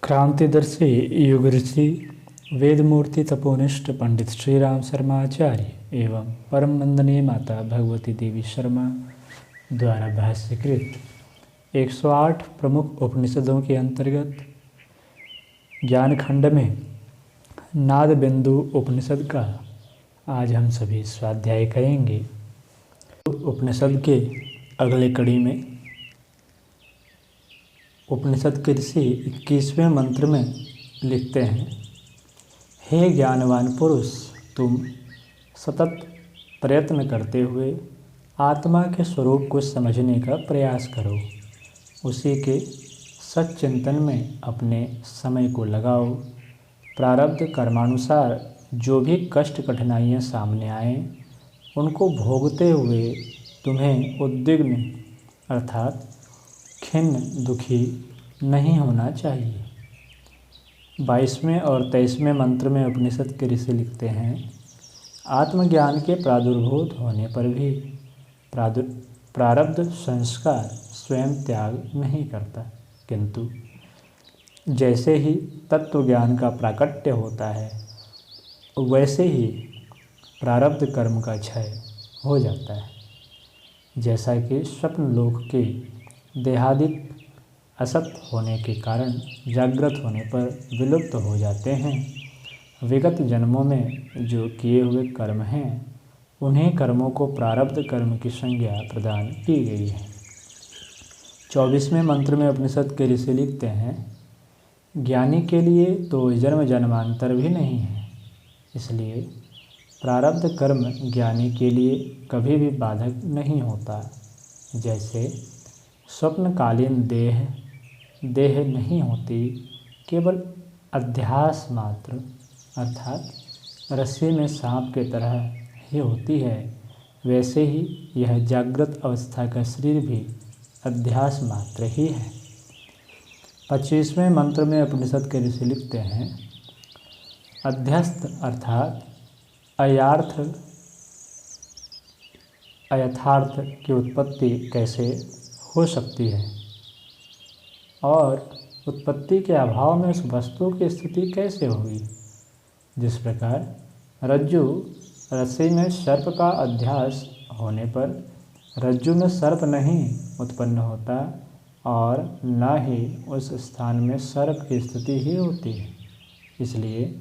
क्रांतिदर्शी युग ऋषि वेदमूर्ति तपोनिष्ठ पंडित श्री राम शर्मा आचार्य एवं परम वंदनीय माता भगवती देवी शर्मा द्वारा भाष्यकृत 108 प्रमुख उपनिषदों के अंतर्गत ज्ञानखंड में नाद बिंदु उपनिषद का आज हम सभी स्वाध्याय करेंगे। उपनिषद के अगले कड़ी में उपनिषद के ऋषि 21वें मंत्र में लिखते हैं, हे ज्ञानवान पुरुष, तुम सतत प्रयत्न करते हुए आत्मा के स्वरूप को समझने का प्रयास करो। उसी के सच्चिंतन में अपने समय को लगाओ। प्रारब्ध कर्मानुसार जो भी कष्ट कठिनाइयाँ सामने आएँ, उनको भोगते हुए तुम्हें उद्विग्न अर्थात खिन्न दुखी नहीं होना चाहिए। 22वें और 23वें मंत्र में उपनिषद के ऋषि लिखते हैं, आत्मज्ञान के प्रादुर्भूत होने पर भी प्रारब्ध संस्कार स्वयं त्याग नहीं करता, किंतु जैसे ही तत्वज्ञान का प्राकट्य होता है वैसे ही प्रारब्ध कर्म का क्षय हो जाता है। जैसा कि स्वप्न लोक के देहादिक असत होने के कारण जागृत होने पर विलुप्त हो जाते हैं, विगत जन्मों में जो किए हुए कर्म हैं उन्हीं कर्मों को प्रारब्ध कर्म की संज्ञा प्रदान की गई है। 24वें मंत्र में उपनिषद के ऋषि लिखते हैं, ज्ञानी के लिए तो जन्म जन्मांतर भी नहीं है, इसलिए प्रारब्ध कर्म ज्ञानी के लिए कभी भी बाधक नहीं होता। जैसे स्वप्नकालीन देह नहीं होती, केवल अध्यास मात्र अर्थात रस्सी में सांप के तरह ही होती है, वैसे ही यह जागृत अवस्था का शरीर भी अध्यास मात्र ही है। 25वें मंत्र में उपनिषद के ऋषि लिखते हैं, अध्यस्त अर्थात अयथार्थ की उत्पत्ति कैसे हो सकती है और उत्पत्ति के अभाव में उस वस्तु की स्थिति कैसे होगी। जिस प्रकार रज्जु रस्सी में सर्प का अध्यास होने पर रज्जु में सर्प नहीं उत्पन्न होता और न ही उस स्थान में सर्प की स्थिति ही होती है, इसलिए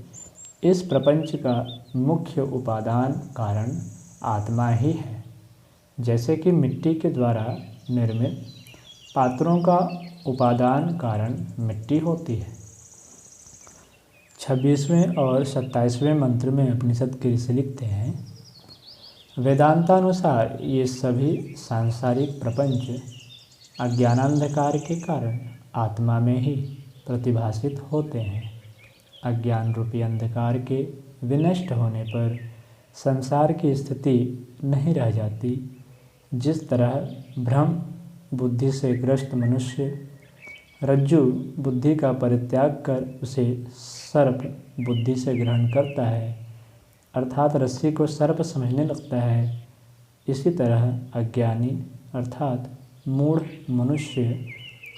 इस प्रपंच का मुख्य उपादान कारण आत्मा ही है। जैसे कि मिट्टी के द्वारा निर्मित पात्रों का उपादान कारण मिट्टी होती है। 26वें और 27वें मंत्र में उपनिषद के ऋषि लिखते हैं, वेदांतानुसार ये सभी सांसारिक प्रपंच अज्ञानांधकार के कारण आत्मा में ही प्रतिभासित होते हैं। अज्ञान रूपी अंधकार के विनष्ट होने पर संसार की स्थिति नहीं रह जाती। जिस तरह भ्रम बुद्धि से ग्रस्त मनुष्य रज्जु बुद्धि का परित्याग कर उसे सर्प बुद्धि से ग्रहण करता है अर्थात रस्सी को सर्प समझने लगता है, इसी तरह अज्ञानी अर्थात मूढ़ मनुष्य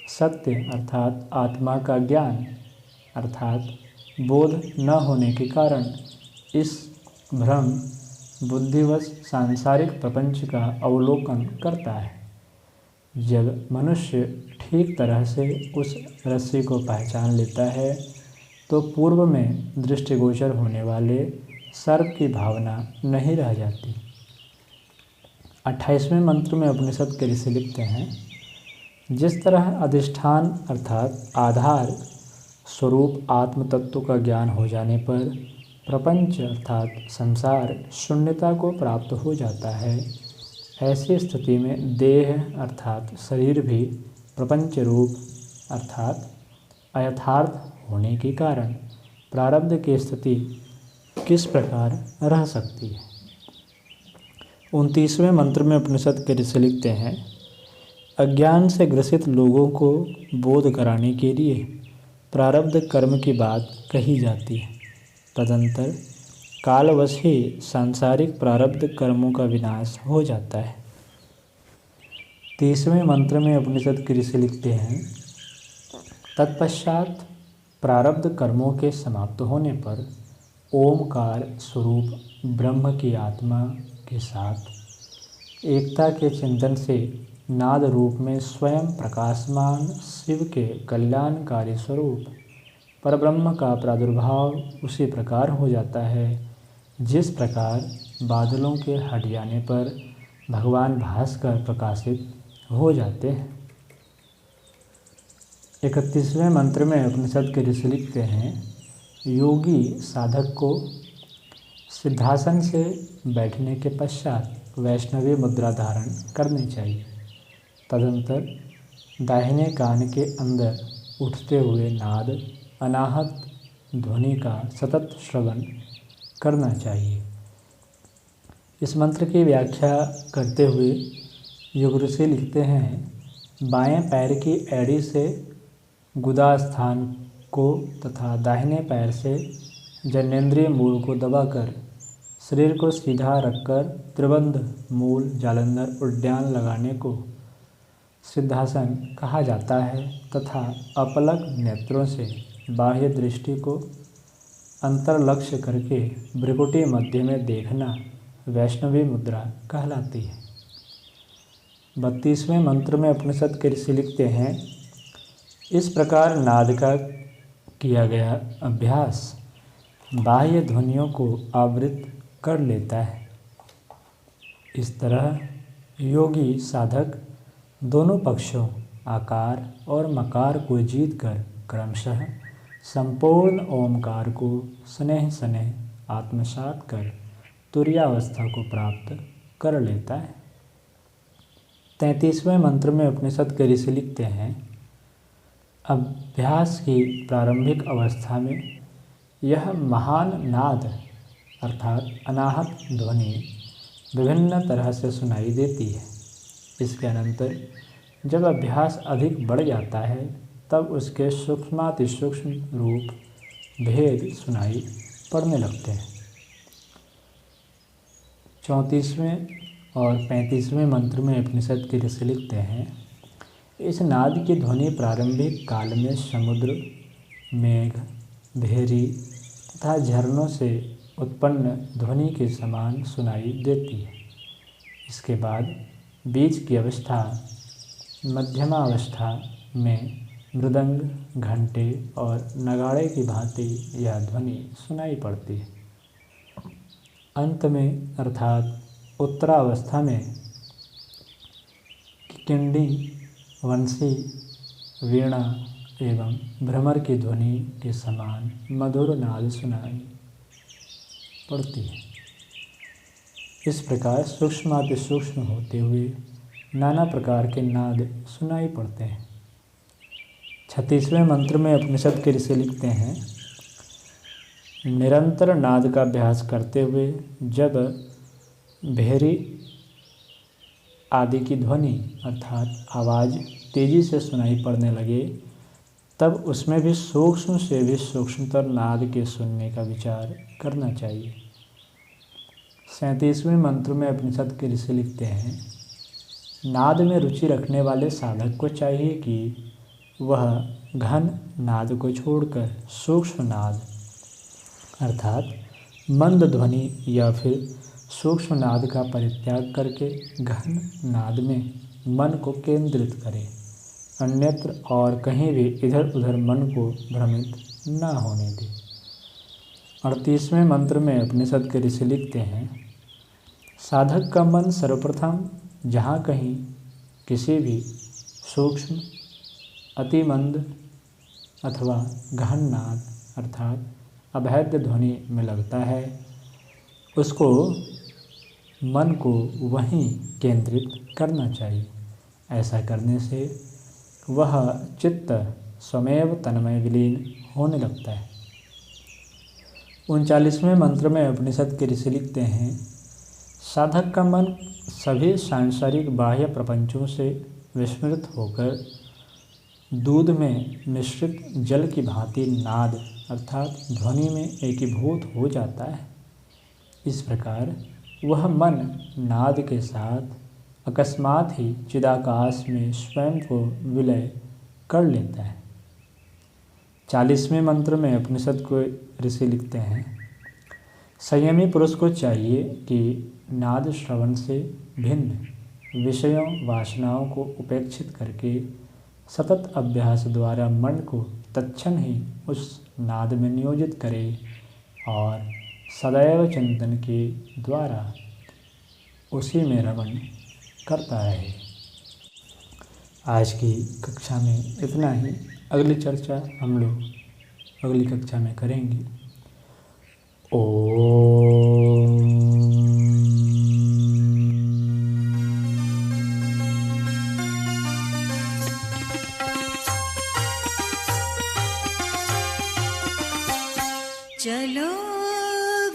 सत्य अर्थात आत्मा का ज्ञान अर्थात बोध न होने के कारण इस भ्रम बुद्धिवश सांसारिक प्रपंच का अवलोकन करता है। जब मनुष्य ठीक तरह से उस रस्सी को पहचान लेता है तो पूर्व में दृष्टिगोचर होने वाले सर्प की भावना नहीं रह जाती। 28वें मंत्र में उपनिषद के ऋषि लिखते हैं, जिस तरह अधिष्ठान अर्थात आधार स्वरूप आत्म तत्व का ज्ञान हो जाने पर प्रपंच अर्थात संसार शून्यता को प्राप्त हो जाता है, ऐसी स्थिति में देह अर्थात शरीर भी प्रपंच रूप अर्थात अयथार्थ होने के कारण प्रारब्ध की स्थिति किस प्रकार रह सकती है। 29वें मंत्र में उपनिषद के ऋषि लिखते हैं, अज्ञान से ग्रसित लोगों को बोध कराने के लिए प्रारब्ध कर्म की बात कही जाती है। तदंतर कालवश ही सांसारिक प्रारब्ध कर्मों का विनाश हो जाता है। 30वें मंत्र में उपनिषद के ऋषि लिखते हैं, तत्पश्चात प्रारब्ध कर्मों के समाप्त होने पर ओमकार स्वरूप ब्रह्म की आत्मा के साथ एकता के चिंतन से नाद रूप में स्वयं प्रकाशमान शिव के कल्याणकारी स्वरूप परब्रह्म का प्रादुर्भाव उसी प्रकार हो जाता है जिस प्रकार बादलों के हट जाने पर भगवान भास्कर प्रकाशित हो जाते हैं। 31वें मंत्र में उपनिषद के ऋषि लिखते हैं, योगी साधक को सिद्धासन से बैठने के पश्चात वैष्णवी मुद्रा धारण करनी चाहिए। तदंतर दाहिने कान के अंदर उठते हुए नाद अनाहत ध्वनि का सतत श्रवण करना चाहिए। इस मंत्र की व्याख्या करते हुए योग ऋषि लिखते हैं, बाएं पैर की एड़ी से गुदा स्थान को तथा दाहिने पैर से जनेंद्रिय मूल को दबाकर शरीर को सीधा रखकर त्रिबंध मूल जालंधर उद्यान लगाने को सिद्धासन कहा जाता है तथा अपलक नेत्रों से बाह्य दृष्टि को अंतर्लक्ष्य करके भ्रिकुटी मध्य में देखना वैष्णवी मुद्रा कहलाती है। 32वें मंत्र में उपनिषद के ऋषि लिखते हैं, इस प्रकार नाद का किया गया अभ्यास बाह्य ध्वनियों को आवृत कर लेता है। इस तरह योगी साधक दोनों पक्षों आकार और मकार को जीतकर क्रमशः संपूर्ण ओमकार को स्नेह स्नेह आत्मसात कर तुर्यावस्था को प्राप्त कर लेता है। 33वें मंत्र में उपनिषद के ऋषि लिखते हैं, अभ्यास की प्रारंभिक अवस्था में यह महान नाद अर्थात अनाहत ध्वनि विभिन्न तरह से सुनाई देती है। इसके अनंतर जब अभ्यास अधिक बढ़ जाता है तब उसके सूक्ष्मातिसूक्ष्म रूप भेद सुनाई पड़ने लगते हैं। 34वें और 35वें मंत्र में उपनिषद के ऋषि लिखते हैं, इस नाद की ध्वनि प्रारंभिक काल में समुद्र, मेघ, भेरी तथा झरनों से उत्पन्न ध्वनि के समान सुनाई देती है। इसके बाद बीच की अवस्था मध्यमावस्था में मृदंग, घंटे और नगाड़े की भांति यह ध्वनि सुनाई पड़ती है। अंत में अर्थात उत्तरावस्था में किंडी, वंशी, वीणा एवं भ्रमर की ध्वनि के समान मधुर नाद सुनाई पड़ती है। इस प्रकार सूक्ष्मातिसूक्ष्म होते हुए नाना प्रकार के नाद सुनाई पड़ते हैं। 36वें मंत्र में उपनिषद के ऋषि लिखते हैं, निरंतर नाद का अभ्यास करते हुए जब भेरी आदि की ध्वनि अर्थात आवाज़ तेजी से सुनाई पड़ने लगे तब उसमें भी सूक्ष्म से भी सूक्ष्मतर नाद के सुनने का विचार करना चाहिए। 37वें मंत्र में उपनिषद के ऋषि लिखते हैं, नाद में रुचि रखने वाले साधक को चाहिए कि वह घन नाद को छोड़कर सूक्ष्म नाद अर्थात मंद ध्वनि या फिर सूक्ष्म नाद का परित्याग करके घन नाद में मन को केंद्रित करे, अन्यत्र और कहीं भी इधर उधर मन को भ्रमित न होने दे। 38वें मंत्र में उपनिषद के ऋषि लिखते हैं, साधक का मन सर्वप्रथम जहाँ कहीं किसी भी सूक्ष्म, अतिमंद अथवा गहन नाद अर्थात अभेद्य ध्वनि में लगता है, उसको मन को वहीं केंद्रित करना चाहिए। ऐसा करने से वह चित्त स्वमेव तन्मय विलीन होने लगता है। 39वें मंत्र में उपनिषद के ऋषि लिखते हैं, साधक का मन सभी सांसारिक बाह्य प्रपंचों से विस्मृत होकर दूध में मिश्रित जल की भांति नाद अर्थात ध्वनि में एकीभूत हो जाता है। इस प्रकार वह मन नाद के साथ अकस्मात ही चिदाकाश में स्वयं को विलय कर लेता है। 40वें मंत्र में उपनिषद को ऋषि लिखते हैं, संयमी पुरुष को चाहिए कि नाद श्रवण से भिन्न विषयों वासनाओं को उपेक्षित करके सतत अभ्यास द्वारा मन को तत्क्षण ही उस नाद में नियोजित करे और सदैव चिंतन के द्वारा उसी में रमण करता रहे। आज की कक्षा में इतना ही। अगली चर्चा हम लोग अगली कक्षा में करेंगे। चलो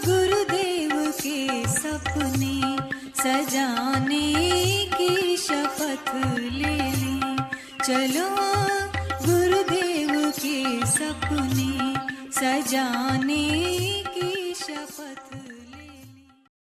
गुरुदेव के सपने सजाने की शपथ ले ली। चलो गुरुदेव के सपने सजाने की शपथ